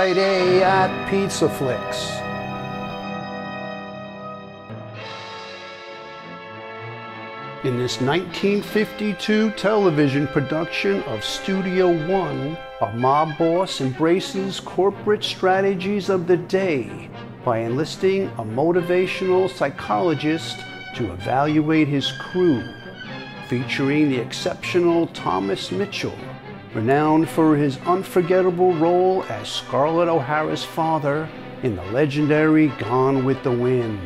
Friday at PizzaFLIX. In this 1952 television production of Studio One, a mob boss embraces corporate strategies of the day by enlisting a motivational psychologist to evaluate his crew, featuring the exceptional Thomas Mitchell, renowned for his unforgettable role as Scarlett O'Hara's father in the legendary Gone with the Wind.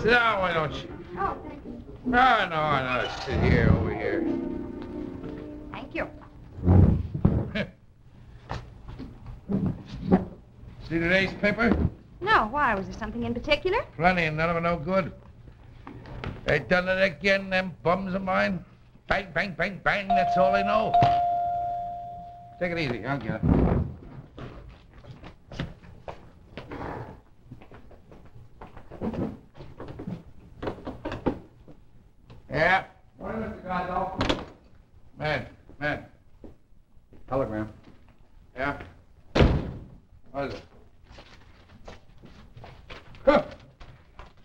Sit down, why don't you? Oh, thank you. No, sit here, over here. Thank you. See today's paper? No, why? Was there something in particular? Plenty, and none of it no good. They done it again, them bums of mine. Bang, bang, bang, bang, that's all they know. Take it easy, I'll get it. Yeah? Morning, Mr. Gonzo. Man. Telegram. Yeah? What is it? Huh.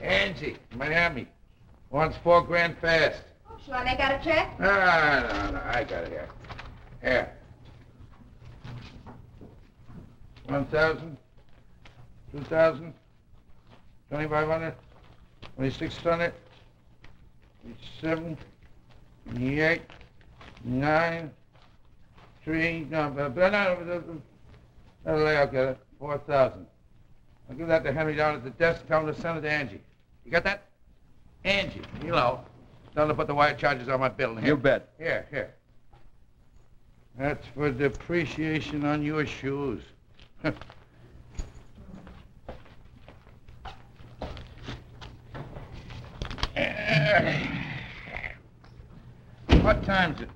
Angie, Miami. Wants $4 grand fast. Oh, shall I make out a check? No, I got it here. Here. 1,000, 2,000, 2,500, 2,600, 7, 8, 9, 3, no, okay, 4,000. I'll give that to Henry down at the desk. Tell him to send it to Angie. You got that? Angie, you know. Tell him to put the wire charges on my bill. Here. You bet. Here. That's for depreciation on your shoes. What time's it?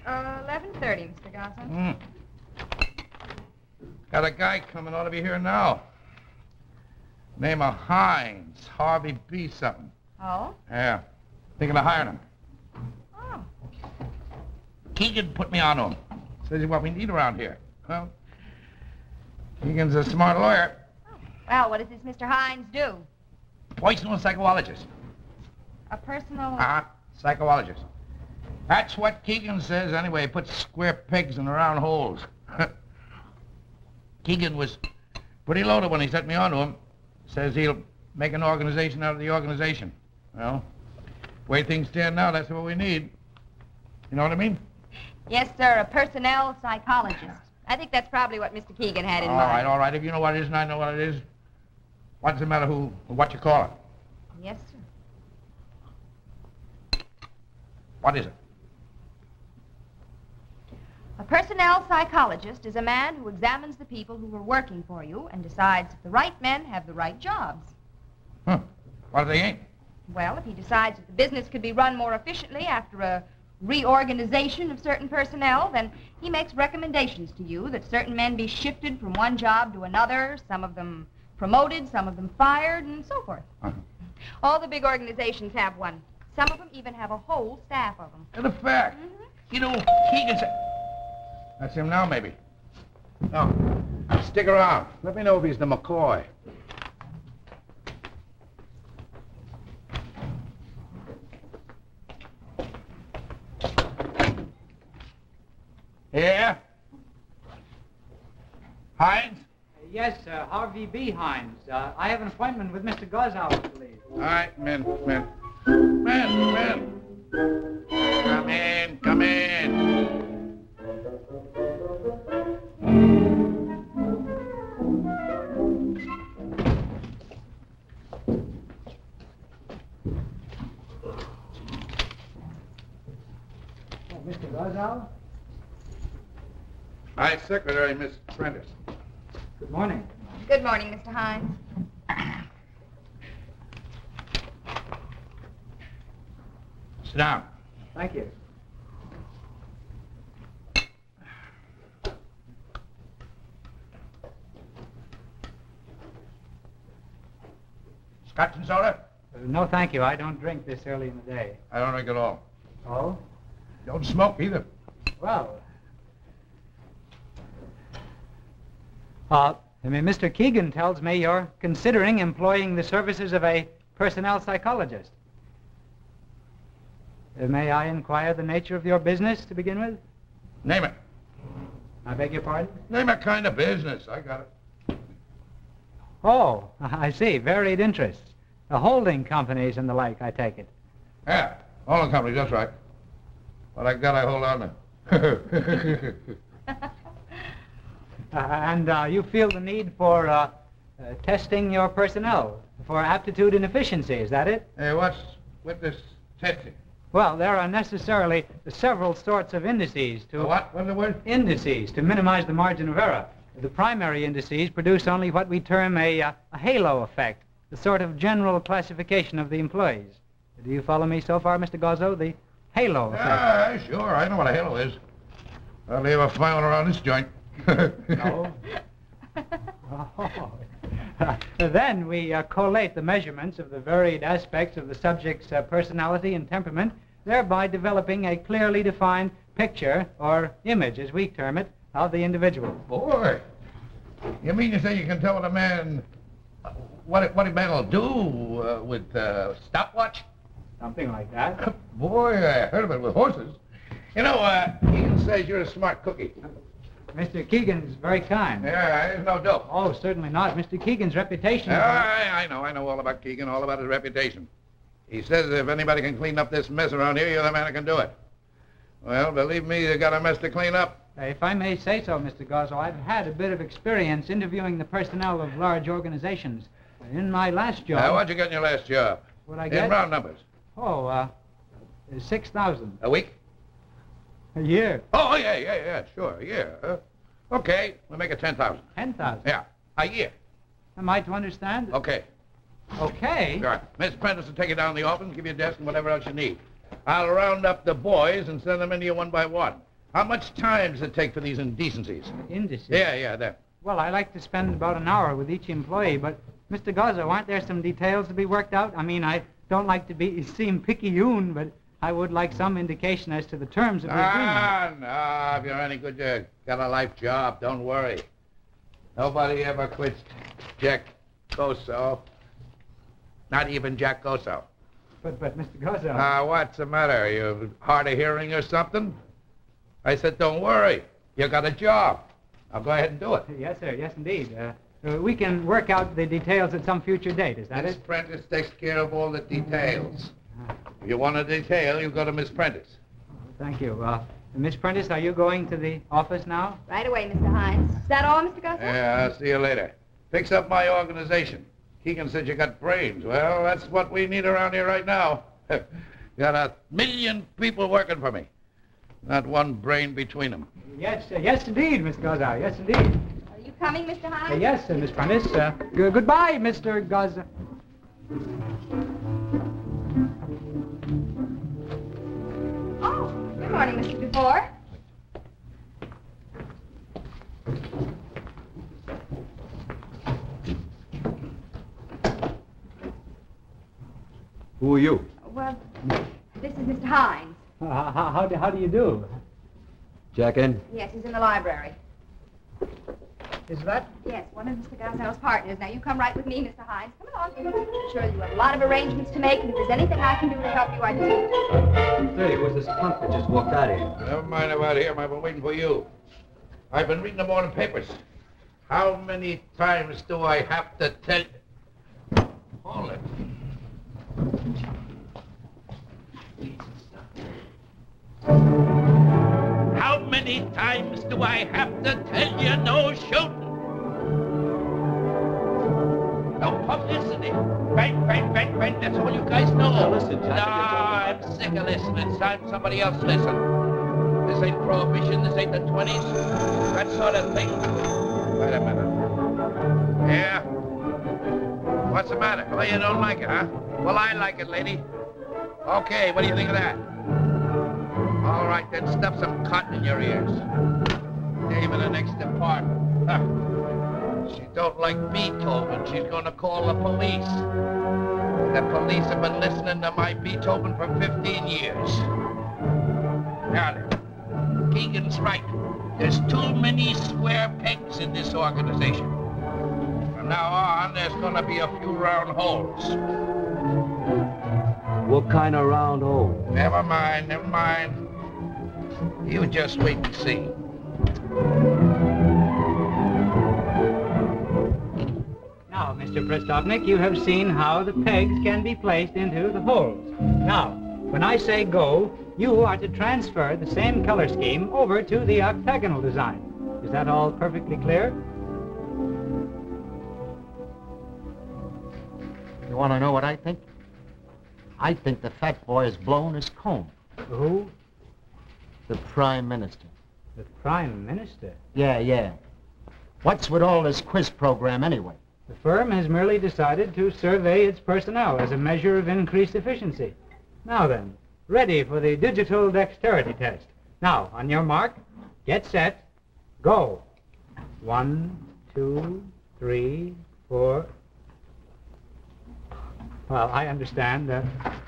11:30, Mr. Gosling. Got a guy coming, ought to be here now. Name of Hines, Harvey B. something. Oh? Yeah, thinking of hiring him. Oh. Keegan put me on to him. Says he's what we need around here. Well, Keegan's a smart lawyer. Oh. Well, what does this Mr. Hines do? Personal psychologist. A personal... Psychologist. That's what Keegan says anyway. He puts square pegs in round holes. Keegan was pretty loaded when he set me on to him. Says he'll make an organization out of the organization. Well, the way things stand now, that's what we need. You know what I mean? Yes, sir, a personnel psychologist. I think that's probably what Mr. Keegan had in mind. All right. If you know what it is and I know what it is, what does it matter what you call it? Yes, sir. What is it? A personnel psychologist is a man who examines the people who are working for you and decides if the right men have the right jobs. Huh. What if they ain't? Well, if he decides that the business could be run more efficiently after a reorganization of certain personnel, then he makes recommendations to you that certain men be shifted from one job to another, some of them promoted, some of them fired, and so forth. All the big organizations have one. Some of them even have a whole staff of them. In fact, you know, Keegan said... That's him now, maybe. No, stick around. Let me know if he's the McCoy. Yeah? Hines? Yes, Harvey B. Hines. I have an appointment with Mr. Gosau, I believe. All right, men. Come in. Mr. Gosau? My secretary, Miss Prentice. Good morning. Good morning, Mr. Hines. Sit down. Thank you. Scotch and soda? No, thank you. I don't drink this early in the day. I don't drink at all. Oh? Don't smoke either. Well... Mr. Keegan tells me you're considering employing the services of a personnel psychologist. May I inquire the nature of your business to begin with? Name it. I beg your pardon? Name a kind of business. I got it. Oh, I see. Varied interests. Holding companies and the like, I take it. Yeah, holding companies, that's right. What I got, I hold on to. And you feel the need for testing your personnel for aptitude and efficiency, is that it? Hey, what's with this testing? Well, there are necessarily several sorts of indices to... What? What's the word? Indices, to minimize the margin of error. The primary indices produce only what we term a halo effect, the sort of general classification of the employees. Do you follow me so far, Mr. Gozzo? The halo effect. Yeah, sure. I know what a halo is. Hardly ever find one around this joint. No? Oh. Then we collate the measurements of the varied aspects of the subject's personality and temperament, thereby developing a clearly defined picture, or image, as we term it, of the individual. Boy, you mean to say you can tell what a man, what a man will do with stopwatch? Something like that. Boy, I heard of it with horses. You know, Keegan says you're a smart cookie. Mr. Keegan's very kind. Yeah, there's no dope. Oh, certainly not. Mr. Keegan's reputation... I know all about Keegan, all about his reputation. He says if anybody can clean up this mess around here, you're the man who can do it. Well, believe me, you got a mess to clean up. If I may say so, Mr. Gozzo, I've had a bit of experience interviewing the personnel of large organizations. In my last job... What'd you get in your last job? What'd I get? In round numbers. Oh, 6,000. A week? A year. Oh, yeah, sure, yeah. Okay, we'll make it 10,000. 10,000? Yeah, a year. Am I to understand? Okay. Okay? Good. Miss Prentice will take you down to the office and give you a desk and whatever else you need. I'll round up the boys and send them into you one by one. How much time does it take for these indecencies? Indices? Yeah, that. Well, I like to spend about an hour with each employee, but, Mr. Gozzo, aren't there some details to be worked out? I mean, I don't like to seem picayune, but I would like some indication as to the terms of the agreement. No, if you're any good, you got a life job. Don't worry. Nobody ever quits Jack Goso. Not even Jack Goso. But Mr. Gozzo... What's the matter? Are you hard of hearing or something? I said, don't worry. You got a job. I'll go ahead and do it. Yes, sir. Yes, indeed. We can work out the details at some future date. Is that Miss it? Prentice takes care of all the details. If you want a detail, you go to Miss Prentice. Thank you. Miss Prentice, are you going to the office now? Right away, Mr. Hines. Is that all, Mr. Gosser? Yeah, I'll see you later. Fix up my organization. Keegan said you got brains. Well, that's what we need around here right now. Got 1 million people working for me. Not one brain between them. Yes, indeed, Mr. Gozzo. Yes, indeed. Are you coming, Mr. Hines? Yes, Miss Prentice. Goodbye, Mr. Gozzo. Oh, good morning, Mr. DeVore. Who are you? Well, this is Mr. Hines. How do you do? Jack in? Yes, he's in the library. Is that? Yes, one of Mr. Gossel's partners. Now, you come right with me, Mr. Hines. Come along. I'm sure you have a lot of arrangements to make, and if there's anything I can do to help you, I do. Say, who's this punk that just walked out of here? Never mind about him. I've been waiting for you. I've been reading the morning papers. How many times do I have to tell you? Hold it. How many times do I have to tell you no shooting? No publicity. Bang, bang, bang, bang. That's all you guys know. Now listen, Jack. No, I'm sick of listening. It's time somebody else listen. This ain't Prohibition. This ain't the 20s. That sort of thing. Wait a minute. Yeah? What's the matter? Well, you don't like it, huh? Well, I like it, lady. Okay, what do you think of that? All right, then stuff some cotton in your ears. Name in the next department. She don't like Beethoven. She's going to call the police. The police have been listening to my Beethoven for 15 years. Now then, Keegan's right. There's too many square pegs in this organization. From now on, there's going to be a few round holes. What kind of round hole? Never mind, never mind. You just wait and see. Now, Mr. Prestovnik, you have seen how the pegs can be placed into the holes. Now, when I say go, you are to transfer the same color scheme over to the octagonal design. Is that all perfectly clear? You want to know what I think? I think the fat boy has blown his comb. Who? The Prime Minister. The Prime Minister? Yeah. What's with all this quiz program anyway? The firm has merely decided to survey its personnel as a measure of increased efficiency. Now then, ready for the digital dexterity test. Now, on your mark, get set, go. 1, 2, 3, 4... Well, I understand,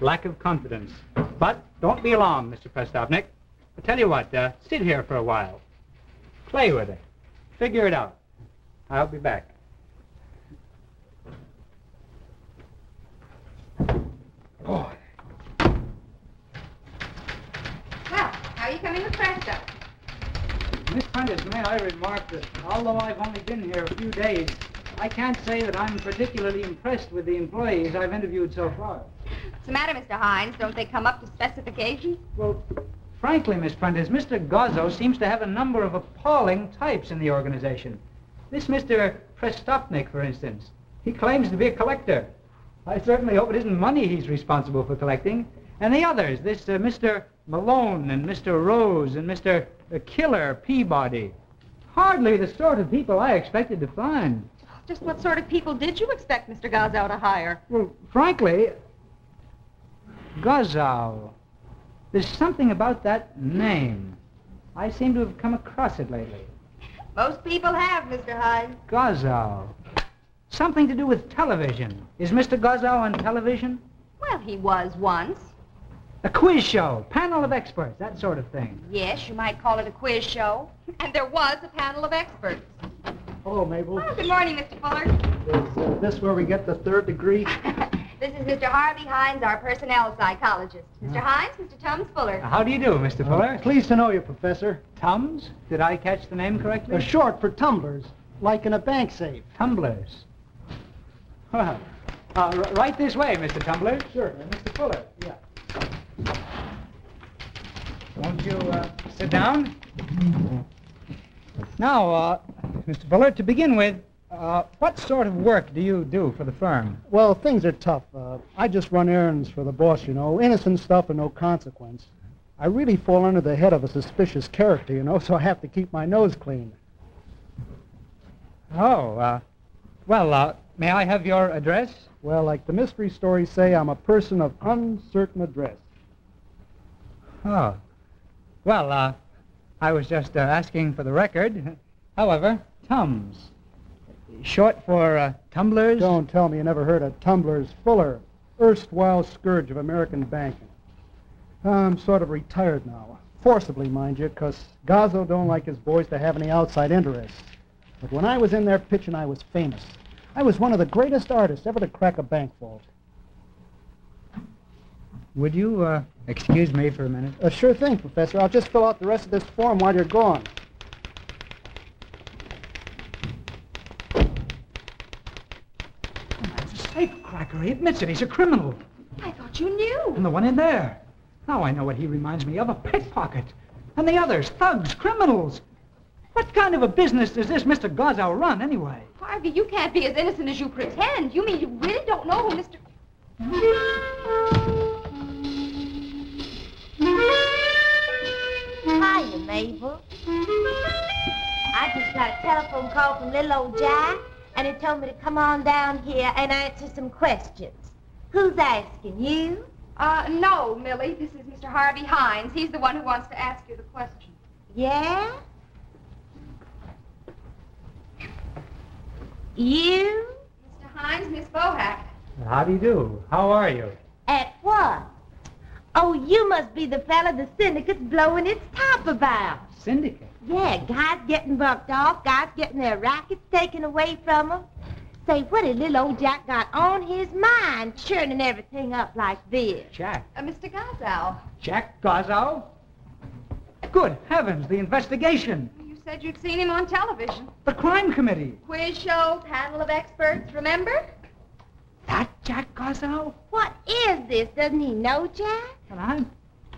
lack of confidence. But don't be alarmed, Mr. Prestovnik. I'll tell you what, sit here for a while. Play with it. Figure it out. I'll be back. Well, how are you coming with Presto? Miss Prentice, may I remark that although I've only been here a few days, I can't say that I'm particularly impressed with the employees I've interviewed so far. What's the matter, Mr. Hines? Don't they come up to specifications? Well, frankly, Miss Prentice, Mr. Gozzo seems to have a number of appalling types in the organization. This Mr. Prestopnik, for instance, he claims to be a collector. I certainly hope it isn't money he's responsible for collecting. And the others, this Mr. Malone and Mr. Rose and Mr. Killer Peabody. Hardly the sort of people I expected to find. Just what sort of people did you expect Mr. Gozzo to hire? Well, frankly, Gozzo. There's something about that name. I seem to have come across it lately. Most people have, Mr. Hyde. Gozzo. Something to do with television. Is Mr. Gozzo on television? Well, he was once. A quiz show, panel of experts, that sort of thing. Yes, you might call it a quiz show. And there was a panel of experts. Hello, Mabel. Oh, good morning, Mr. Fuller. Is this where we get the third degree? This is Mr. Harvey Hines, our personnel psychologist. Mr. Hines, Mr. Tums Fuller. How do you do, Mr. Fuller? Pleased to know you, Professor. Tums? Did I catch the name correctly? Short for tumblers, like in a bank safe. Tumblers. Well, right this way, Mr. Tumbler. Sure. Mr. Fuller. Yeah. Won't you sit down? Now, Mr. Fuller, to begin with, what sort of work do you do for the firm? Well, things are tough. I just run errands for the boss, you know. Innocent stuff and no consequence. I really fall under the head of a suspicious character, you know, so I have to keep my nose clean. Oh, well, may I have your address? Well, like the mystery stories say, I'm a person of uncertain address. Oh. Well, I was just asking for the record. However, Tums. Short for tumblers? Don't tell me you never heard of Tumblers. Fuller, erstwhile scourge of American banking. I'm sort of retired now. Forcibly, mind you, because Gozzo don't like his boys to have any outside interests. But when I was in there pitching, I was famous. I was one of the greatest artists ever to crack a bank vault. Would you excuse me for a minute? Sure thing, Professor. I'll just fill out the rest of this form while you're gone. That's a safecracker. He admits it. He's a criminal. I thought you knew. And the one in there. Now I know what he reminds me of, a pickpocket. And the others, thugs, criminals. What kind of a business does this Mr. Gozzo run, anyway? Harvey, you can't be as innocent as you pretend. You mean you really don't know who Mr... Hiya, Mabel. I just got a telephone call from little old Jack, and he told me to come on down here and answer some questions. Who's asking, you? No, Millie. This is Mr. Harvey Hines. He's the one who wants to ask you the question. Yeah? You? Mr. Hines, Miss Bohack. How do you do? How are you? At what? Oh, you must be the fella the syndicate's blowing its top about. Syndicate? Yeah, guys getting bucked off, guys getting their rackets taken away from them. Say, what did little old Jack got on his mind churning everything up like this? Jack. Mr. Gozzo. Jack Gozzo? Good heavens, the investigation. You said you'd seen him on television. The crime committee. Quiz show, panel of experts, remember? That Jack Gozzo? What is this? Doesn't he know Jack? And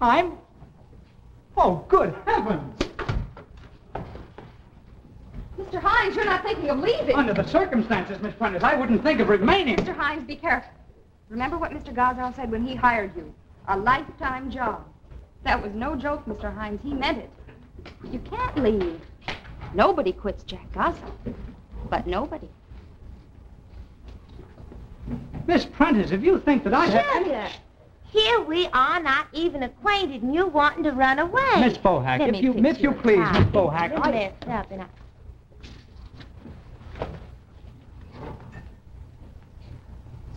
I'm... Oh, good heavens! Mr. Hines, you're not thinking of leaving. Under the circumstances, Miss Prentice, I wouldn't think of remaining. Mr. Hines, be careful. Remember what Mr. Gozzo said when he hired you? A lifetime job. That was no joke, Mr. Hines. He meant it. You can't leave. Nobody quits Jack Gozzo. But nobody. Miss Prentice, if you think that I have... Sugar, here we are, not even acquainted, and you're wanting to run away. Miss Bohack, Let if you me fix please, tie. Miss Bohack, You're I... messed up, and I...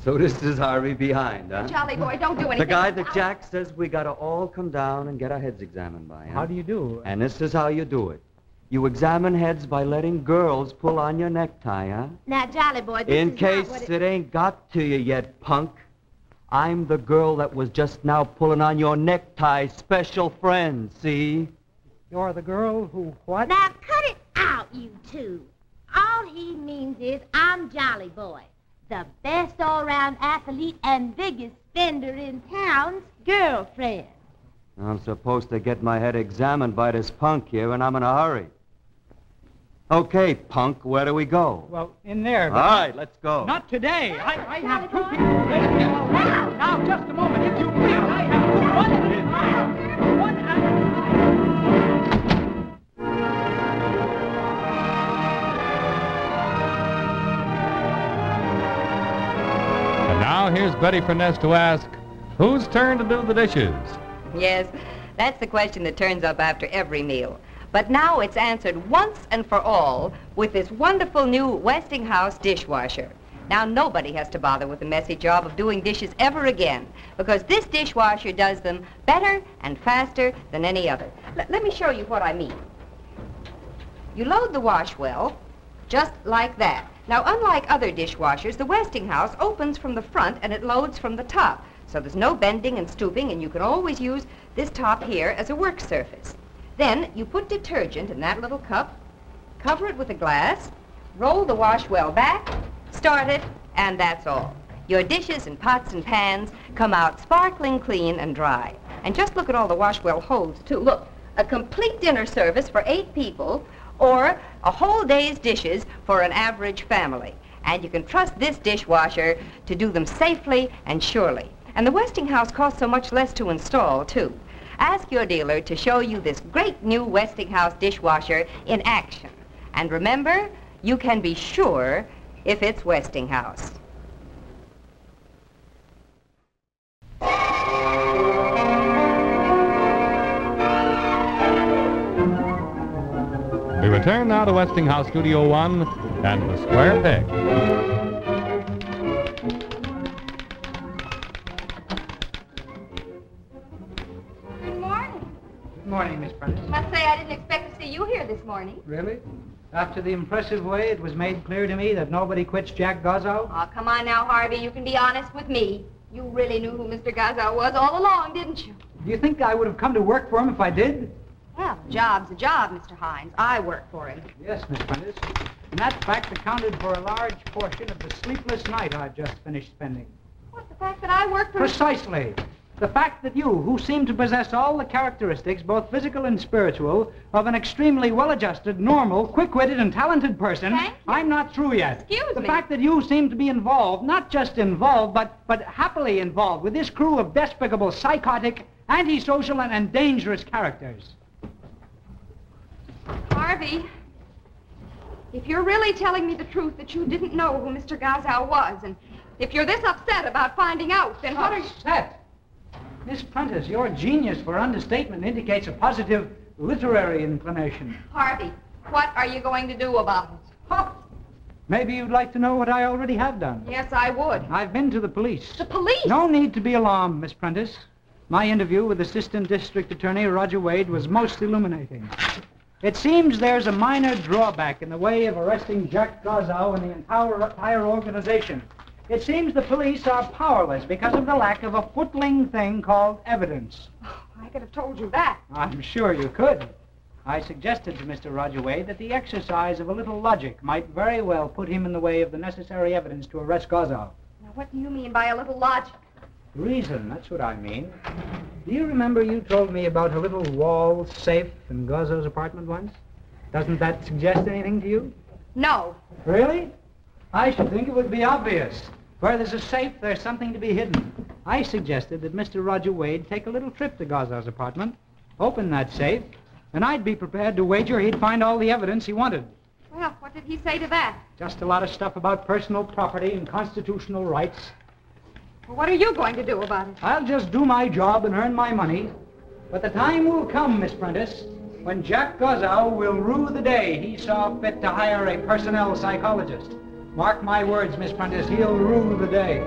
So this is Harvey behind, huh? Jolly boy, don't do anything. The guy that Jack says we gotta all come down and get our heads examined by, huh? How do you do? And this is how you do it. You examine heads by letting girls pull on your necktie, huh? Now, Jolly boy, this In is case not what it ain't got to you yet, punk. I'm the girl that was just now pulling on your necktie, special friend, see? You're the girl who what? Now, cut it out, you two. All he means is I'm Jolly Boy, the best all-round athlete and biggest spender in town's girlfriend. I'm supposed to get my head examined by this punk here, and I'm in a hurry. Okay, punk, where do we go? Well, in there. All right, let's go. Not today. I have two people. Now, just a moment, if you please. I have two. One at a time. One at a time. And now here's Betty Furness to ask, whose turn to do the dishes? Yes, that's the question that turns up after every meal. But now it's answered once and for all with this wonderful new Westinghouse dishwasher. Now nobody has to bother with the messy job of doing dishes ever again, because this dishwasher does them better and faster than any other. Let me show you what I mean. You load the wash well, just like that. Now, unlike other dishwashers, the Westinghouse opens from the front and it loads from the top. So there's no bending and stooping, and you can always use this top here as a work surface. Then you put detergent in that little cup, cover it with a glass, roll the wash well back, start it, and that's all. Your dishes and pots and pans come out sparkling clean and dry. And just look at all the wash well holds, too. Look, a complete dinner service for 8 people, or a whole day's dishes for an average family. And you can trust this dishwasher to do them safely and surely. And the Westinghouse costs so much less to install, too. Ask your dealer to show you this great new Westinghouse dishwasher in action. And remember, you can be sure if it's Westinghouse. We return now to Westinghouse Studio 1 and the Square Peg. Good morning, Miss Prentice. I must say I didn't expect to see you here this morning. Really? After the impressive way it was made clear to me that nobody quits Jack Gozzo? Oh, come on now, Harvey. You can be honest with me. You really knew who Mr. Gozzo was all along, didn't you? Do you think I would have come to work for him if I did? Well, a job's a job, Mr. Hines. I work for him. Yes, Miss Prentice. And that fact accounted for a large portion of the sleepless night I've just finished spending. What, the fact that I work for him? Precisely. The fact that you, who seem to possess all the characteristics, both physical and spiritual, of an extremely well-adjusted, normal, quick-witted, and talented person... Thank you. I'm not through yet. Excuse me. me. The fact that you seem to be involved, not just involved, but happily involved with this crew of despicable, psychotic, antisocial, and dangerous characters. Harvey, if you're really telling me the truth that you didn't know who Mr. Gozzo was, and if you're this upset about finding out, then what are you... Upset? Miss Prentice, your genius for understatement indicates a positive literary inclination. Harvey, what are you going to do about it? Huh. Maybe you'd like to know what I already have done. Yes, I would. I've been to the police. The police? No need to be alarmed, Miss Prentice. My interview with Assistant District Attorney Roger Wade was most illuminating. It seems there's a minor drawback in the way of arresting Jack Gozzo and the entire organization. It seems the police are powerless because of the lack of a footling thing called evidence. Oh, I could have told you that. I'm sure you could. I suggested to Mr. Roger Wade that the exercise of a little logic might very well put him in the way of the necessary evidence to arrest Gozzo. Now, what do you mean by a little logic? Reason, that's what I mean. Do you remember you told me about a little wall safe in Gozzo's apartment once? Doesn't that suggest anything to you? No. Really? I should think it would be obvious. Where there's a safe, there's something to be hidden. I suggested that Mr. Roger Wade take a little trip to Gozzo's apartment, open that safe, and I'd be prepared to wager he'd find all the evidence he wanted. Well, what did he say to that? Just a lot of stuff about personal property and constitutional rights. Well, what are you going to do about it? I'll just do my job and earn my money. But the time will come, Miss Prentice, when Jack Gozzo will rue the day he saw fit to hire a personnel psychologist. Mark my words, Miss Prentice, he'll rue the day.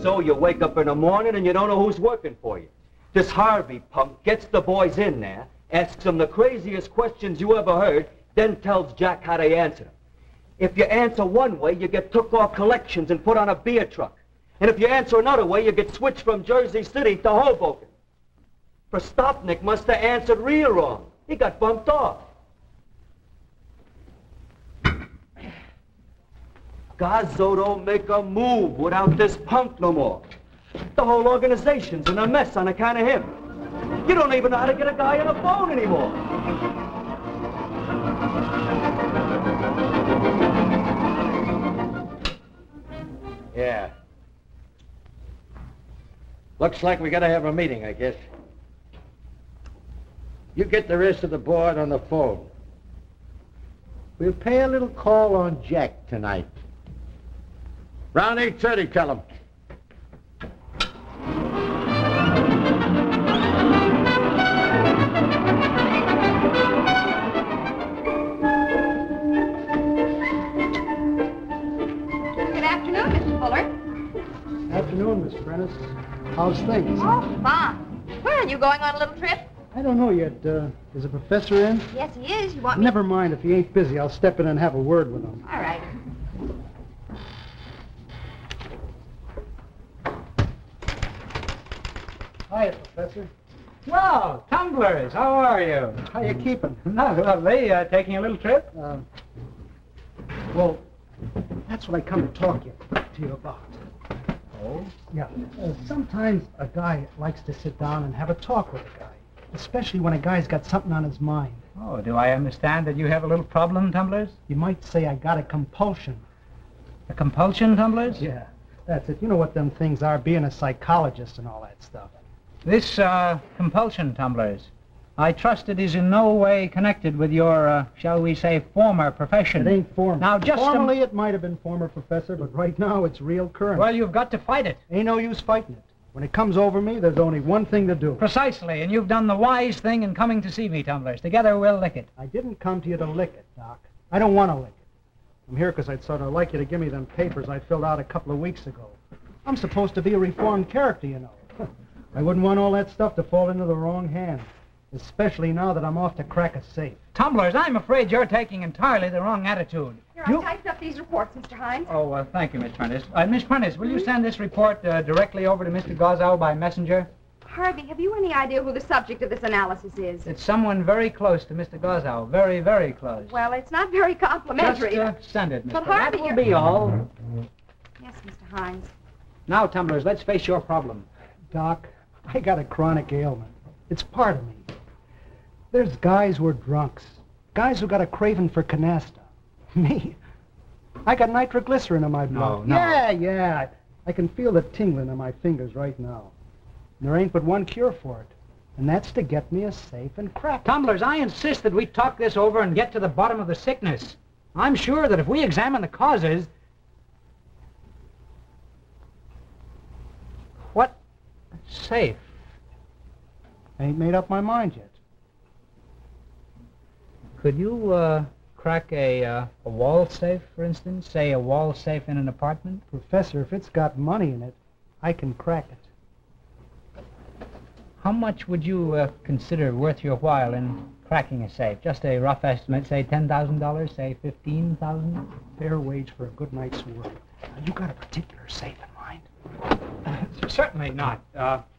So you wake up in the morning and you don't know who's working for you. This Harvey punk gets the boys in there, asks them the craziest questions you ever heard, then tells Jack how to answer them. If you answer one way, you get took off collections and put on a beer truck. And if you answer another way, you get switched from Jersey City to Hoboken. Prostopnik must have answered real wrong. He got bumped off. Gazzo don't make a move without this punk no more. The whole organization's in a mess on account of him. You don't even know how to get a guy on the phone anymore. Yeah. Looks like we gotta have a meeting, I guess. You get the rest of the board on the phone. We'll pay a little call on Jack tonight. Round 8:30, tell him. Good afternoon, Mr. Fuller. Afternoon, Miss Prentice. How's things? Oh, fine. Where are you going on a little trip? I don't know yet. Is the professor in? Yes, he is. You want me? Never mind. If he ain't busy, I'll step in and have a word with him. All right. Hiya, Professor. Well, tumblers, how are you? How you keeping? Not lovely. Taking a little trip? Well, that's what I come to talk to you about. Oh? Yeah. Sometimes a guy likes to sit down and have a talk with a guy, especially when a guy's got something on his mind. Oh, do I understand that you have a little problem, tumblers? You might say I got a compulsion. A compulsion, tumblers? Yeah, that's it. You know what them things are, being a psychologist and all that stuff. This compulsion, tumblers, I trust it is in no way connected with your, shall we say, former profession. It ain't former. Now, just Formerly it might have been former, Professor, but right now it's real current. Well, you've got to fight it. Ain't no use fighting it. When it comes over me, there's only one thing to do. Precisely, and you've done the wise thing in coming to see me, tumblers. Together we'll lick it. I didn't come to you to lick it, Doc. I don't want to lick it. I'm here because I'd sort of like you to give me them papers I filled out a couple of weeks ago. I'm supposed to be a reformed character, you know. I wouldn't want all that stuff to fall into the wrong hands, especially now that I'm off to crack a safe. Tumblers, I'm afraid you're taking entirely the wrong attitude. Here, I typed up these reports, Mr. Hines. Oh, thank you, Miss Prentice. Miss Prentice, will you send this report directly over to Mr. Gozau by messenger? Harvey, have you any idea who the subject of this analysis is? It's someone very close to Mr. Gozau. Very, very close. Well, it's not very complimentary. Just send it, Miss But Prentice. Harvey, That will be all. Yes, Mr. Hines. Now, tumblers, let's face your problem. Doc, I got a chronic ailment. It's part of me. There's guys who are drunks. Guys who got a craving for canasta. Me? I got nitroglycerin in my blood. No. Yeah. I can feel the tingling in my fingers right now. And there ain't but one cure for it. And that's to get me a safe and crack it. Tumblers, I insist that we talk this over and get to the bottom of the sickness. I'm sure that if we examine the causes... What? Safe? I ain't made up my mind yet. Could you, crack a wall safe, for instance? Say a wall safe in an apartment? Professor, if it's got money in it, I can crack it. How much would you consider worth your while in cracking a safe? Just a rough estimate, say $10,000, say $15,000? Fair wage for a good night's work. You got a particular safe in mind? Certainly not.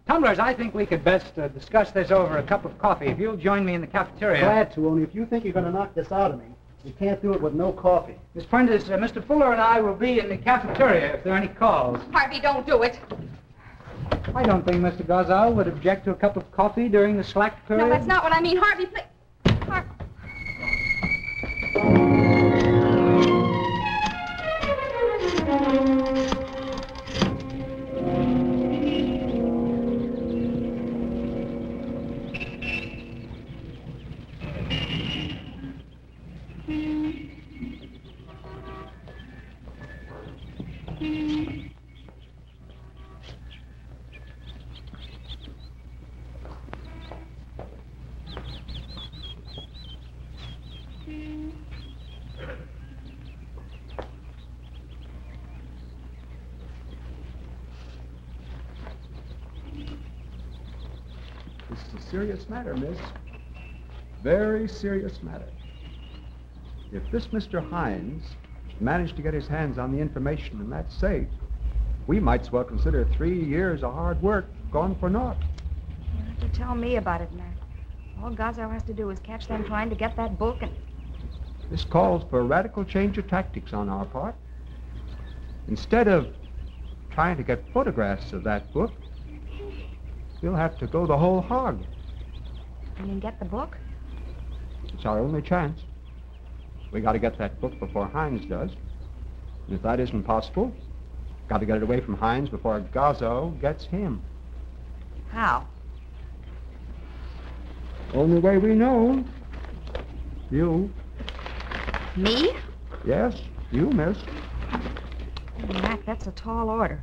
Tumblers, I think we could best discuss this over a cup of coffee. If you'll join me in the cafeteria. Glad to, only if you think you're going to knock this out of me, you can't do it with no coffee. Miss Prentice, Mr. Fuller and I will be in the cafeteria if there are any calls. Harvey, don't do it. I don't think Mr. Gozau would object to a cup of coffee during the slack period. No, that's not what I mean. Harvey, please. This is a serious matter, miss. Very serious matter. If this Mr. Hines managed to get his hands on the information in that safe, we might as well consider 3 years of hard work gone for naught. You don't have to tell me about it, Matt. All Gozau has to do is catch them trying to get that book and... This calls for a radical change of tactics on our part. Instead of trying to get photographs of that book, we'll have to go the whole hog. You mean get the book? It's our only chance. We got to get that book before Hines does. And if that isn't possible, got to get it away from Hines before Gazzo gets him. How? Only way we know. You. Me? Yes, you, miss. Mac, that's a tall order.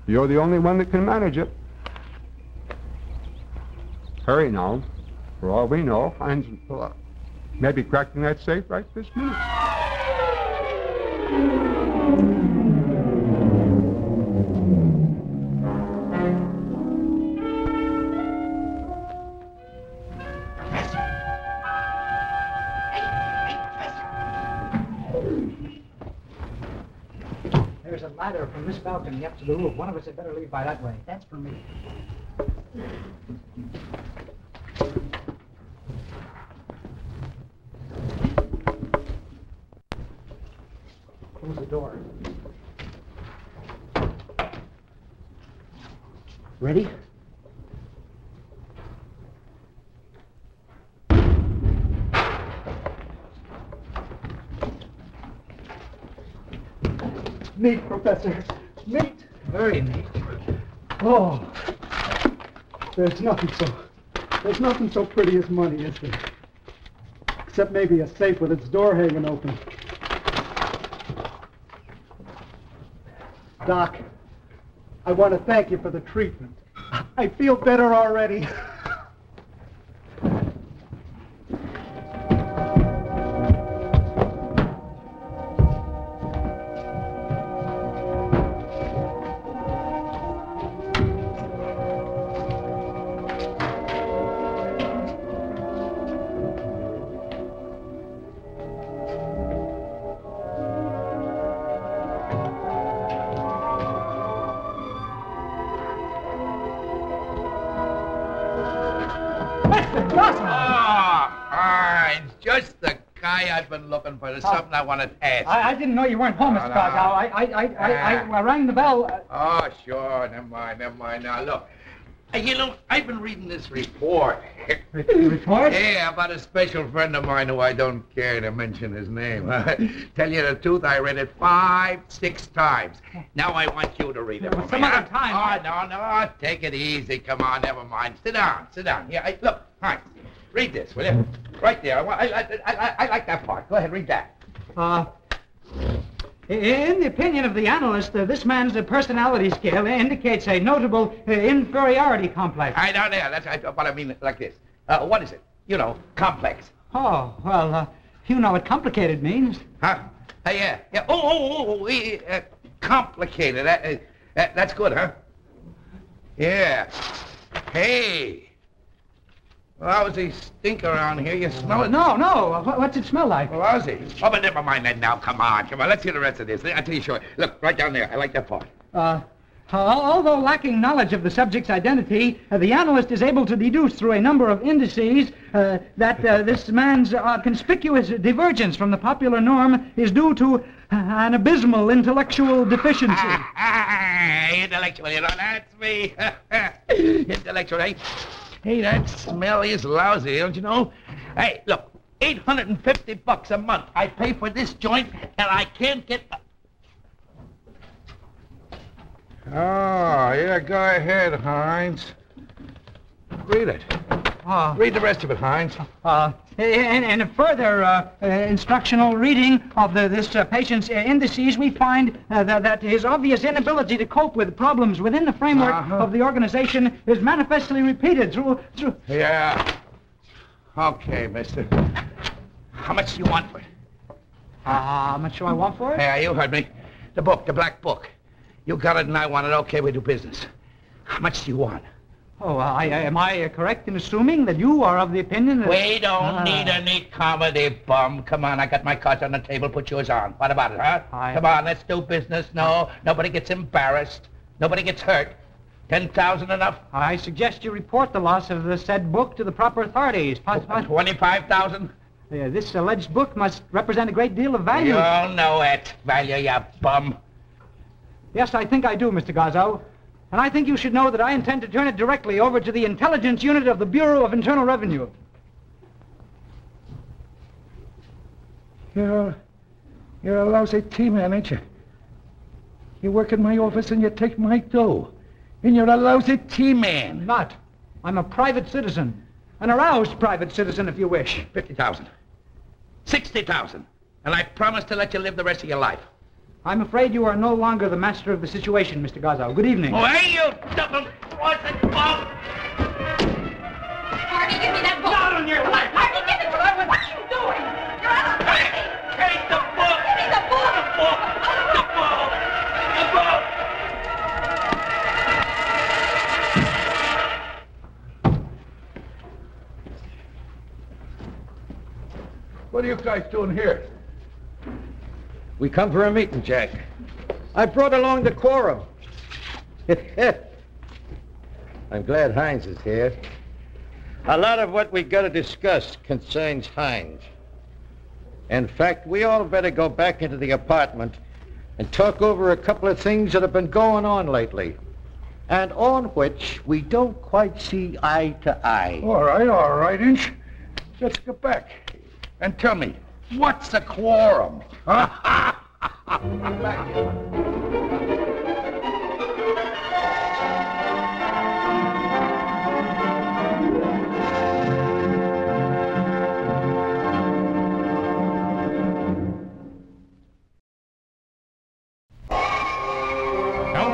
You're the only one that can manage it. Hurry now. For all we know, Hines will pull up. Maybe cracking that safe right this minute. There's a ladder from this balcony up to the roof. One of us had better leave by that way. That's for me. Close the door. Ready? Neat, Professor. Neat. Very neat. Oh. There's nothing so pretty as money, is there? Except maybe a safe with its door hanging open. Doc, I want to thank you for the treatment. I feel better already. I've been looking for. There's something I want to ask. I didn't know you weren't home, Mr. Gossow. I rang the bell. Oh, sure. Never mind. Now, look. You know, I've been reading this report. Report? Yeah, about a special friend of mine who I don't care to mention his name. Tell you the truth, I read it 5-6 times. Now I want you to read it. Well, some other time. Oh, no. Take it easy. Come on, never mind. Sit down. Here, look, Hines. Read this, will you? Right there. I like that part. Go ahead, read that. In the opinion of the analyst, this man's personality scale indicates a notable inferiority complex. I know there. That's what I mean like this. What is it? You know, complex. Oh, well, you know what complicated means. Huh? Yeah. Complicated. That's good, huh? Yeah. Hey. Lousy stink around here. You smell it? No. What's it smell like? Lousy. Oh, but never mind that now. Come on. Let's hear the rest of this. I'll tell you short. Look, right down there. I like that part. Although lacking knowledge of the subject's identity, the analyst is able to deduce through a number of indices that this man's conspicuous divergence from the popular norm is due to an abysmal intellectual deficiency. Intellectual, you know, that's me. Intellectual, eh? Hey, that smell is lousy, don't you know? Hey, look, $850 a month I pay for this joint, and I can't get... Oh, yeah, go ahead, Hines. Read it. Read the rest of it, Hines. In a further instructional reading of this patient's indices, we find that his obvious inability to cope with problems within the framework of the organization is manifestly repeated through... Yeah. Okay, mister. How much do you want for it? How much do I want for it? Yeah, you heard me. The book, the black book. You got it and I want it. Okay, we do business. How much do you want? Oh, am I correct in assuming that you are of the opinion that... We don't need any comedy, bum. Come on, I got my cards on the table. Put yours on. What about it, huh? Come on, let's do business. No, nobody gets embarrassed. Nobody gets hurt. 10,000 enough? I suggest you report the loss of the said book to the proper authorities. 25,000? This alleged book must represent a great deal of value. You know it. Value, you bum. Yes, I think I do, Mr. Gazzo. And I think you should know that I intend to turn it directly over to the intelligence unit of the Bureau of Internal Revenue. You're a lousy T-man, ain't you? You work in my office and you take my dough. And you're a lousy T-man. Not. I'm a private citizen. An aroused private citizen, if you wish. 50,000. 60,000. And I promise to let you live the rest of your life. I'm afraid you are no longer the master of the situation, Mr. Gazzo. Good evening. Oh, hey, you double-crossing bum! Harvey, give me that book. Not on your life! Harvey, give it to me. What are you doing? You're out of Hey, take the book! Give me the book. The book! The book! The book! What are you guys doing here? We come for a meeting, Jack. I brought along the quorum. I'm glad Hines is here. A lot of what we got to discuss concerns Hines. In fact, we all better go back into the apartment and talk over a couple of things that have been going on lately, and on which we don't quite see eye to eye. All right, Inch. Let's get back. And tell me, what's a quorum? Help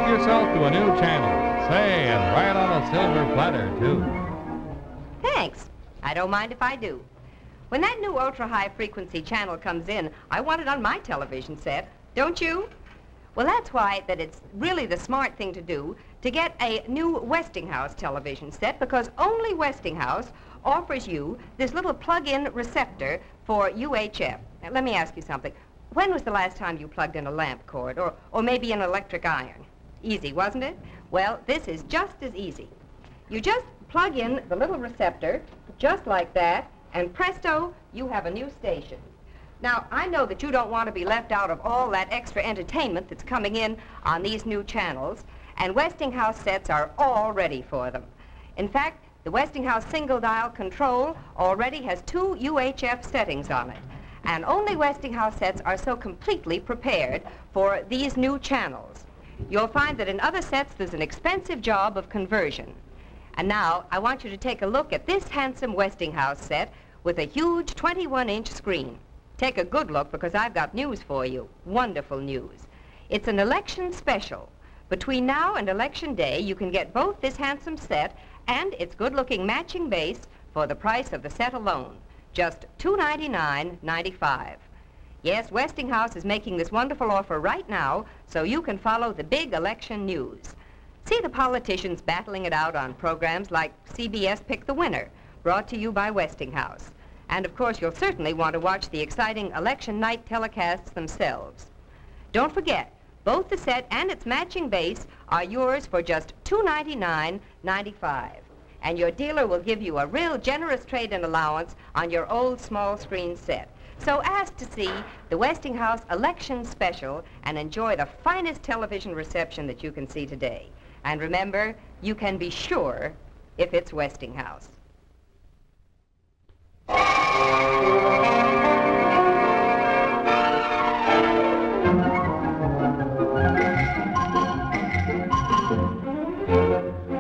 yourself to a new channel. Say, and right on a silver platter, too. Thanks. I don't mind if I do. When that new ultra-high frequency channel comes in, I want it on my television set, don't you? Well, that's why that it's really the smart thing to do to get a new Westinghouse television set, because only Westinghouse offers you this little plug-in receptor for UHF. Now, let me ask you something. When was the last time you plugged in a lamp cord, or maybe an electric iron? Easy, wasn't it? Well, this is just as easy. You just plug in the little receptor, just like that, and presto, you have a new station. Now, I know that you don't want to be left out of all that extra entertainment that's coming in on these new channels, and Westinghouse sets are all ready for them. In fact, the Westinghouse single dial control already has 2 UHF settings on it, and only Westinghouse sets are so completely prepared for these new channels. You'll find that in other sets there's an expensive job of conversion. And now, I want you to take a look at this handsome Westinghouse set with a huge 21-inch screen. Take a good look, because I've got news for you. Wonderful news. It's an election special. Between now and Election Day, you can get both this handsome set and its good-looking matching base for the price of the set alone. Just $299.95. Yes, Westinghouse is making this wonderful offer right now so you can follow the big election news. See the politicians battling it out on programs like CBS Pick the Winner, brought to you by Westinghouse. And of course, you'll certainly want to watch the exciting election night telecasts themselves. Don't forget, both the set and its matching base are yours for just $299.95. And your dealer will give you a real generous trade-in allowance on your old small screen set. So ask to see the Westinghouse Election Special and enjoy the finest television reception that you can see today. And remember, you can be sure if it's Westinghouse.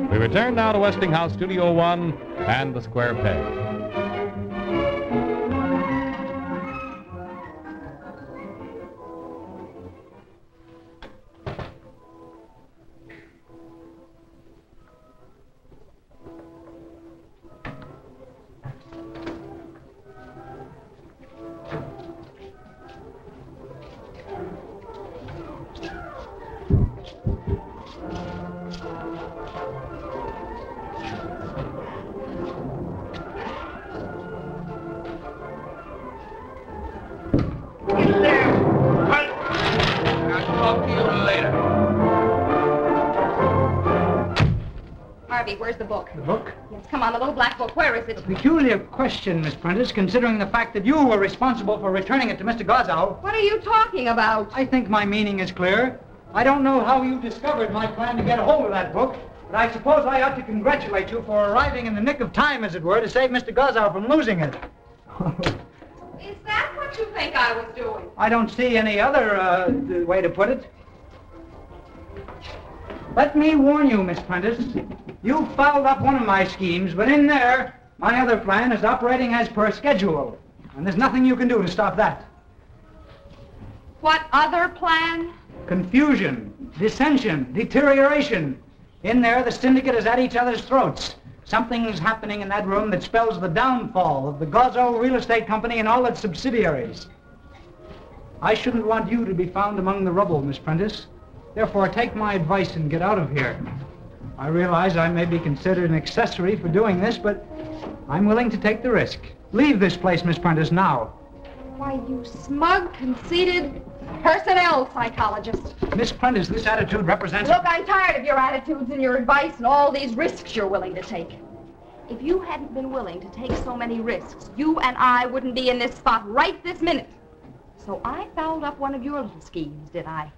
We return now to Westinghouse Studio 1 and the Square Peg. Where's the book? The book? Yes, come on, the little black book. Where is it? A peculiar question, Miss Prentice, considering the fact that you were responsible for returning it to Mr. Gazzo. What are you talking about? I think my meaning is clear. I don't know how you discovered my plan to get a hold of that book, but I suppose I ought to congratulate you for arriving in the nick of time, as it were, to save Mr. Gossow from losing it. Is that what you think I was doing? I don't see any other way to put it. Let me warn you, Miss Prentice. You fouled up one of my schemes, but in there, my other plan is operating as per schedule. And there's nothing you can do to stop that. What other plan? Confusion, dissension, deterioration. In there, the syndicate is at each other's throats. Something's happening in that room that spells the downfall of the Gossow Real Estate Company and all its subsidiaries. I shouldn't want you to be found among the rubble, Miss Prentice. Therefore, take my advice and get out of here. I realize I may be considered an accessory for doing this, but I'm willing to take the risk. Leave this place, Miss Prentice, now. Why, you smug, conceited personnel psychologist. Miss Prentice, this attitude represents... Look, I'm tired of your attitudes and your advice and all these risks you're willing to take. If you hadn't been willing to take so many risks, you and I wouldn't be in this spot right this minute. So I fouled up one of your little schemes, did I?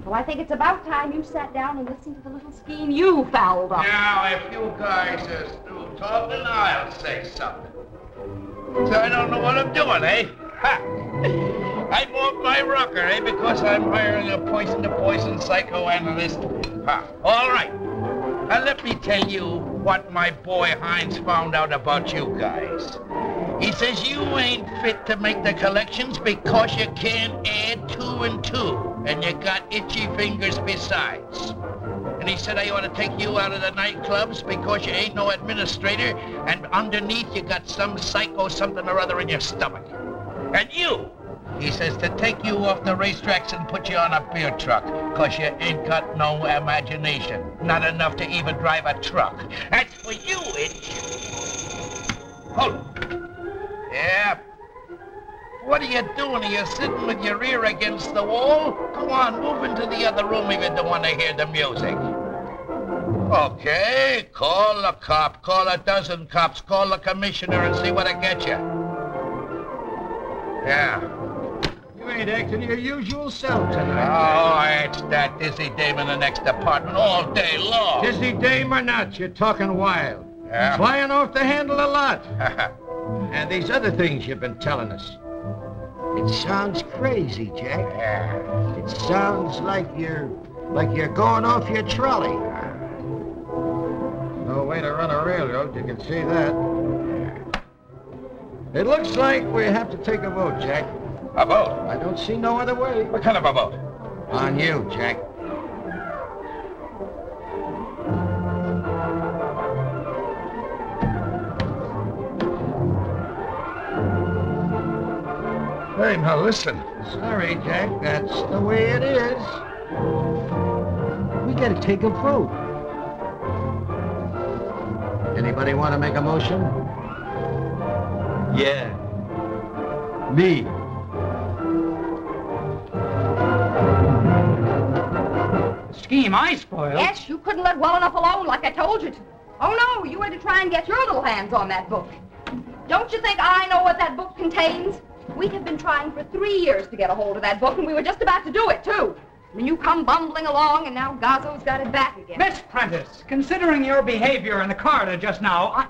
Well, I think it's about time you sat down and listened to the little scheme you fouled up. Now, if you guys are through talking, I'll say something. So I don't know what I'm doing, eh? Ha! I moved my rocker, eh? Because I'm hiring a poison-to-poison psychoanalyst. Ha! All right. Now, let me tell you what my boy Hines found out about you guys. He says you ain't fit to make the collections because you can't add 2 and 2, and you got itchy fingers besides. And he said I ought to take you out of the nightclubs because you ain't no administrator, and underneath you got some psycho something or other in your stomach. And you, he says, to take you off the racetracks and put you on a beer truck, because you ain't got no imagination. Not enough to even drive a truck. That's for you, Itch. Hold on. Yeah. What are you doing? Are you sitting with your ear against the wall? Go on, move into the other room if you don't want to hear the music. Okay, call the cop, call a dozen cops, call the commissioner and see what I get you. Yeah. You ain't acting your usual self tonight. Oh, it's that dizzy dame in the next apartment all day long. Dizzy dame or not, you're talking wild. Yeah. Flying off the handle a lot. And these other things you've been telling us. It sounds crazy, Jack. Yeah. It sounds like you're going off your trolley. No way to run a railroad, you can see that. It looks like we have to take a vote, Jack. A vote? I don't see no other way. What kind of a vote? On you, Jack. Hey, now listen. Sorry, Jack, that's the way it is. We gotta take a vote. Anybody want to make a motion? Yeah. Me. Scheme I spoiled? Yes, you couldn't let well enough alone like I told you to. Oh, no, you had to try and get your little hands on that book. Don't you think I know what that book contains? We have been trying for 3 years to get a hold of that book, and we were just about to do it, too. And you come bumbling along, and now Gossow's got it back again. Miss Prentice, considering your behavior in the corridor just now,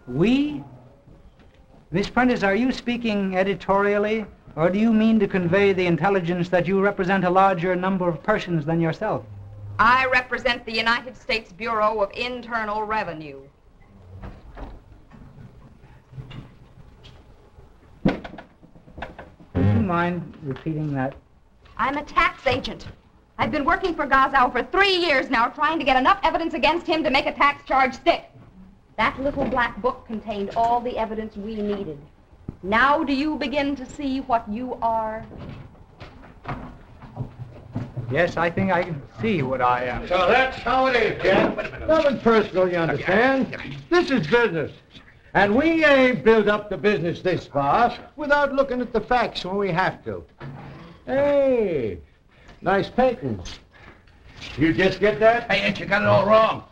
We? Miss Prentice, are you speaking editorially, or do you mean to convey the intelligence that you represent a larger number of persons than yourself? I represent the United States Bureau of Internal Revenue. Would you mind repeating that? I'm a tax agent. I've been working for Gossow for 3 years now, trying to get enough evidence against him to make a tax charge stick. That little black book contained all the evidence we needed. Now do you begin to see what you are? Yes, I think I can see what I am. So that's how it is, Jack. Nothing personal, you understand? This is business. And we ain't built up the business this far without looking at the facts when we have to. Hey, nice paintings. You just get that? Hey, ain't you got it all wrong?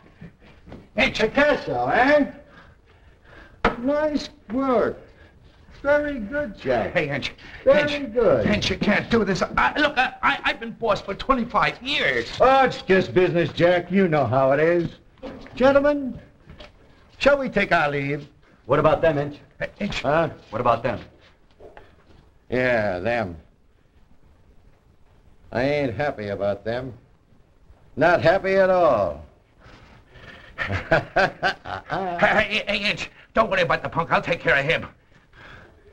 Picasso, eh? Nice work. Very good, Jack. Hey, Inch. Very good. Inch, you can't do this. Look, I've been boss for 25 years. Oh, it's just business, Jack. You know how it is. Gentlemen, shall we take our leave? What about them, Inch? Inch? Huh? What about them? Yeah, them. I ain't happy about them. Not happy at all. Hey, Inch, don't worry about the punk. I'll take care of him.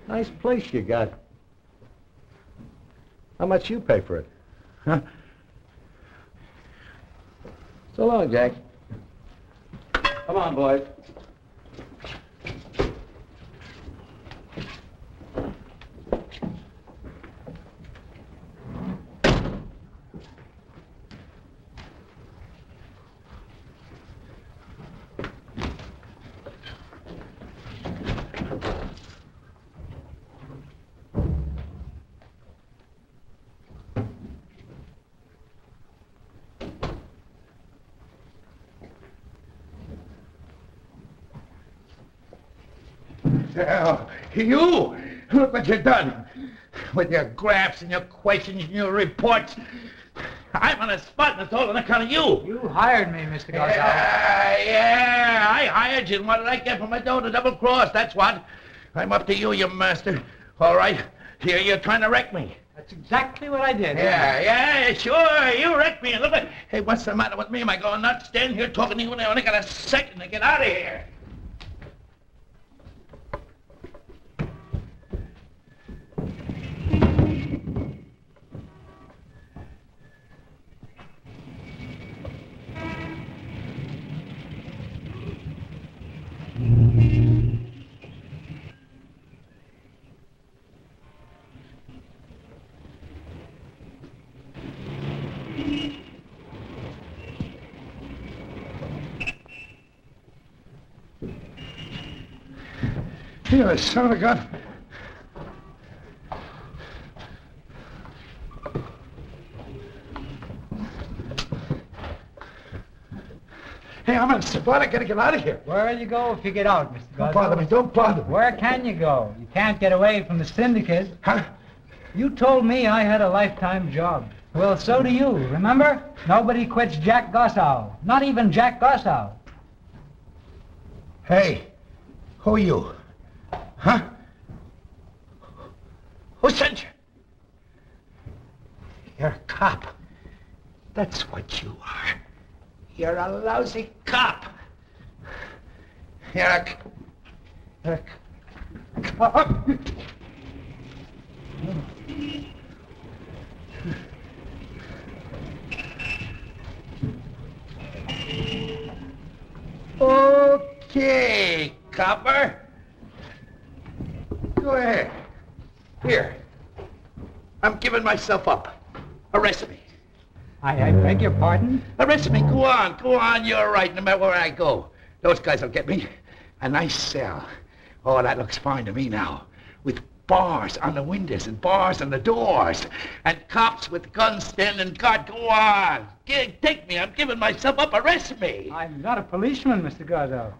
Nice place you got. How much you pay for it? Huh? So long, Jack. Come on, boys. Oh, you! Look what you've done. With your graphs and your questions and your reports. I'm on a spot and it's all on account of you. You hired me, Mr. Gonzalez. Yeah, I hired you. And what did I get for my dough? To double cross, that's what. I'm up to you, you master. All right, here you're trying to wreck me. That's exactly what I did. Yeah, sure. You wrecked me. And look at, hey, what's the matter with me? Am I going nuts standing here talking to you when I only got a second to get out of here? You son of a gun. Hey, I'm on a spot. I gotta get out of here. Where'll you go if you get out, Mr. Don't bother me. Don't bother me. Where can you go? You can't get away from the syndicate. Huh? You told me I had a lifetime job. Well, so do you, remember? Nobody quits Jack Gossow. Not even Jack Gossow. Hey, who are you? Huh? Who sent you? You're a cop. That's what you are. You're a lousy cop. You're a cop. Okay, copper. Go ahead. Here. I'm giving myself up. Arrest me. I beg your pardon? Arrest me. Go on. You're right, no matter where I go. Those guys will get me. A nice cell. Oh, that looks fine to me now. With bars on the windows and bars on the doors. And cops with guns standing guard. Go on. Take me. I'm giving myself up. Arrest me. I'm not a policeman, Mr. Gossow.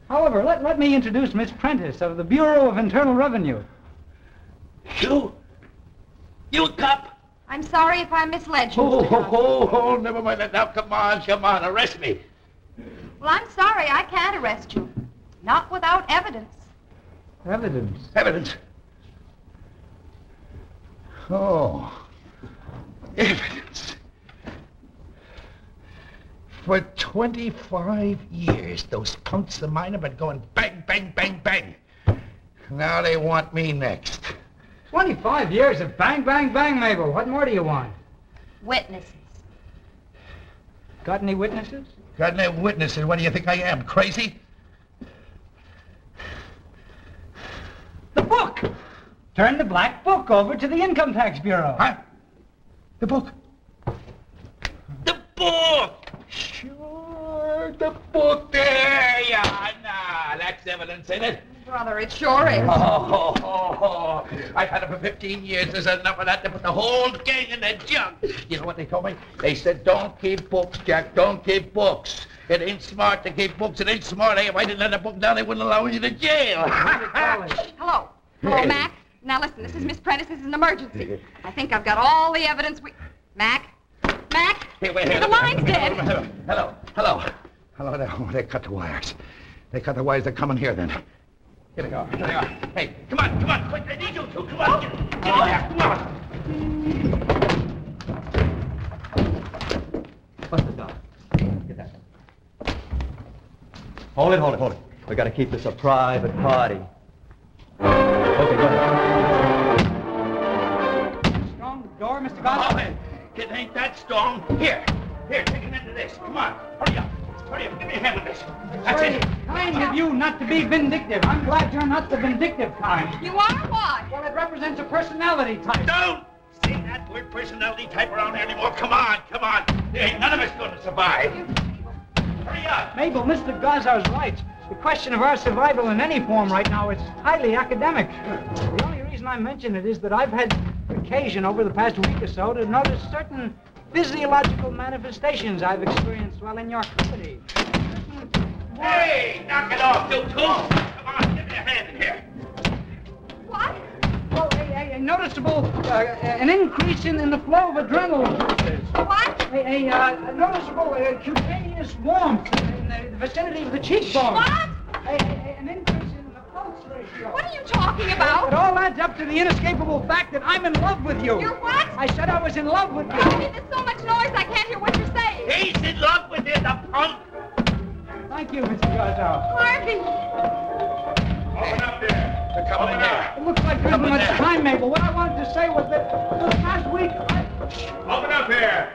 However, let me introduce Miss Prentice of the Bureau of Internal Revenue. You a cop? I'm sorry if I misled you, Oh, Mr. Gossow. oh, never mind that now. Come on. Arrest me. Well, I'm sorry. I can't arrest you. Not without evidence. Evidence? Evidence? Oh. Evidence. For 25 years, those punks of mine have been going bang, bang, bang, bang. Now they want me next. 25 years of bang, bang, bang, Mabel. What more do you want? Witnesses. Got any witnesses? Got any witnesses? What do you think I am, crazy? The book! Turn the black book over to the Income Tax Bureau. Huh? The book? The book! Sure, the book there. Yeah, nah, that's evidence, ain't it? Brother, it sure is. Oh, I've had it for 15 years. There's enough of that to put the whole gang in the junk. You know what they told me? They said, don't keep books, Jack. Don't keep books. It ain't smart to keep books. It ain't smart. Hey, if I didn't let the book down, they wouldn't allow you to jail. Hello. Hello, Mac. Now listen, this is Miss Prentice. This is an emergency. I think I've got all the evidence Mac? Mac? Hey, wait, the line's dead. Hello there. Oh, they cut the wires. They cut the wires. They're coming here then. Here they go. Hey, come on, quick. I need you two. Come on, get in there. Come on. What's the dog? Get that. Hold it. We gotta keep this a private party. Okay, go ahead. Strong door, Mr. Gosler? It ain't that strong. Here, take him into this. Come on, hurry up. Give me a hand with this. That's it. Kind of you not to be vindictive. I'm glad you're not the vindictive kind. You are what? Well, it represents a personality type. Don't say that word personality type around here anymore. Come on. There ain't none of us going to survive. Hurry up. Mabel, Mr. Gazar's right. The question of our survival in any form right now is highly academic. The only reason I mention it is that I've had occasion over the past week or so to notice certain physiological manifestations I've experienced while in your company. Hey, knock it off, you two. Come on, give me a hand in here. What? Well, a noticeable, an increase in the flow of adrenal juices. What? A noticeable cutaneous warmth in the vicinity of the cheekbone. What? An increase in the pulse ratio. What are you talking about? It all adds up to the inescapable fact that I'm in love with you. You're what? I said I was in love with you. Harvey, there's so much noise I can't hear what you're saying. He's in love with you, the punk. Thank you, Mr. Garzow. Harvey. Open up there. They're coming in here. It looks like there isn't much time, Mabel. What I wanted to say was that this past week Open up here.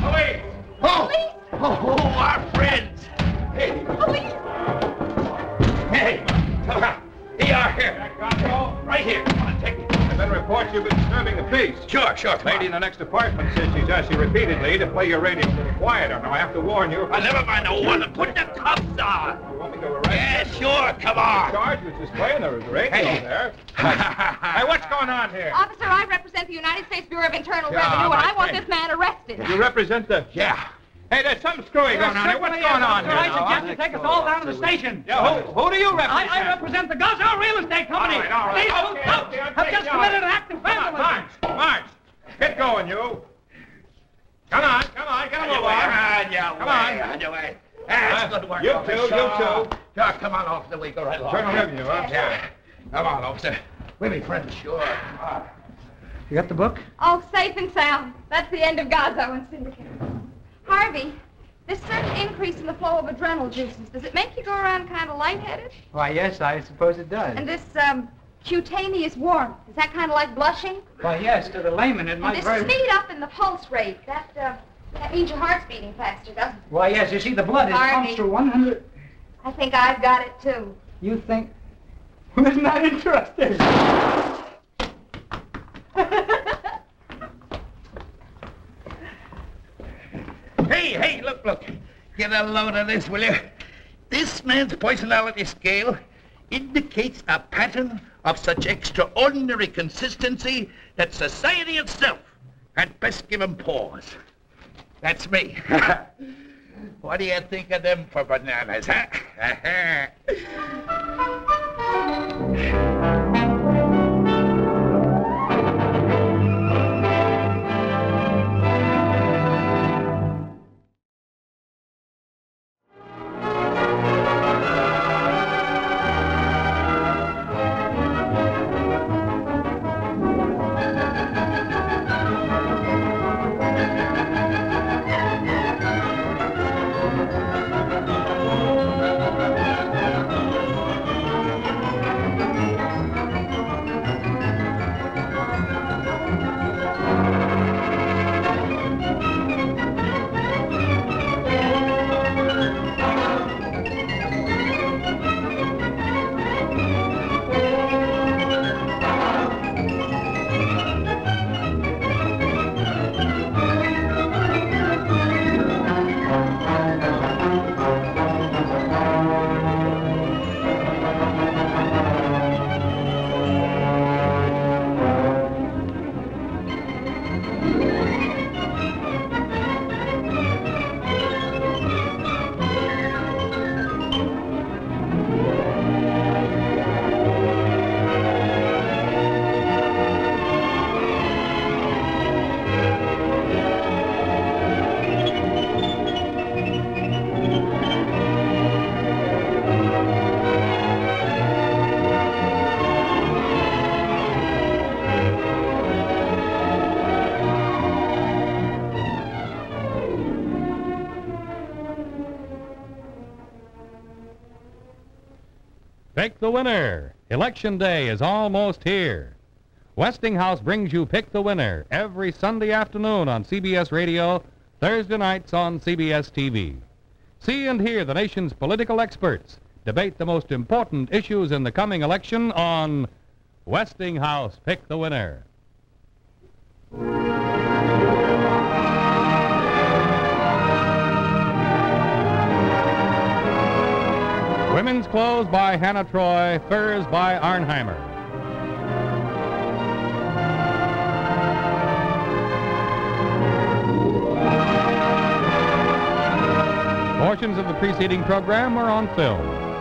Police. Oh, our friends. Hey. Police. Hey, come on. Here you are here. Right here. Come on, take it. I better report you've been disturbing the peace. Sure. Lady in the next apartment says she's asked you repeatedly to play your radio a little quieter. Now, I have to warn you. Never mind the one. Put the cuffs on. You want me to arrest Yeah, sure. Come on. The charge was just playing the radio there. Hey, what's going on here? Officer, I represent the United States Bureau of Internal Revenue, and I want this man arrested. You represent the... Yeah. Hey, there's something screwy going on here. What's going on here? I suggest you take us all down to the station. Yeah, who do you represent? I represent the Gazzo Real Estate Company. All right. These two thugs have just committed an act of vandalism. March. Get going, you. Come on. Get him over. Come on your way. That's good work, You officer. two. Sure, come on, officer. We go right along. Internal Revenue, huh? Yeah. Come on, officer. We'll be friends, sure. Come on. You got the book? Oh, safe and sound. That's the end of Gazzo and Syndicate. Harvey, this certain increase in the flow of adrenal juices, does it make you go around kind of lightheaded? Why, yes, I suppose it does. And this, cutaneous warmth, is that kind of like blushing? Why, yes, to the layman it might And very... this speed up in the pulse rate, that means your heart's beating faster, doesn't it? Why, yes, you see, the blood pumps through 100... I think I've got it, too. You think... Well, isn't that interesting? Hey, look. Get a load of this, will you? This man's personality scale indicates a pattern of such extraordinary consistency that society itself had best give him pause. That's me. What do you think of them for bananas, huh? Pick the winner. Election day is almost here. Westinghouse brings you Pick the Winner every Sunday afternoon on CBS Radio, Thursday nights on CBS TV. See and hear the nation's political experts debate the most important issues in the coming election on Westinghouse Pick the Winner. Women's Clothes by Hannah Troy, Furs by Arnheimer. Portions of the preceding program were on film.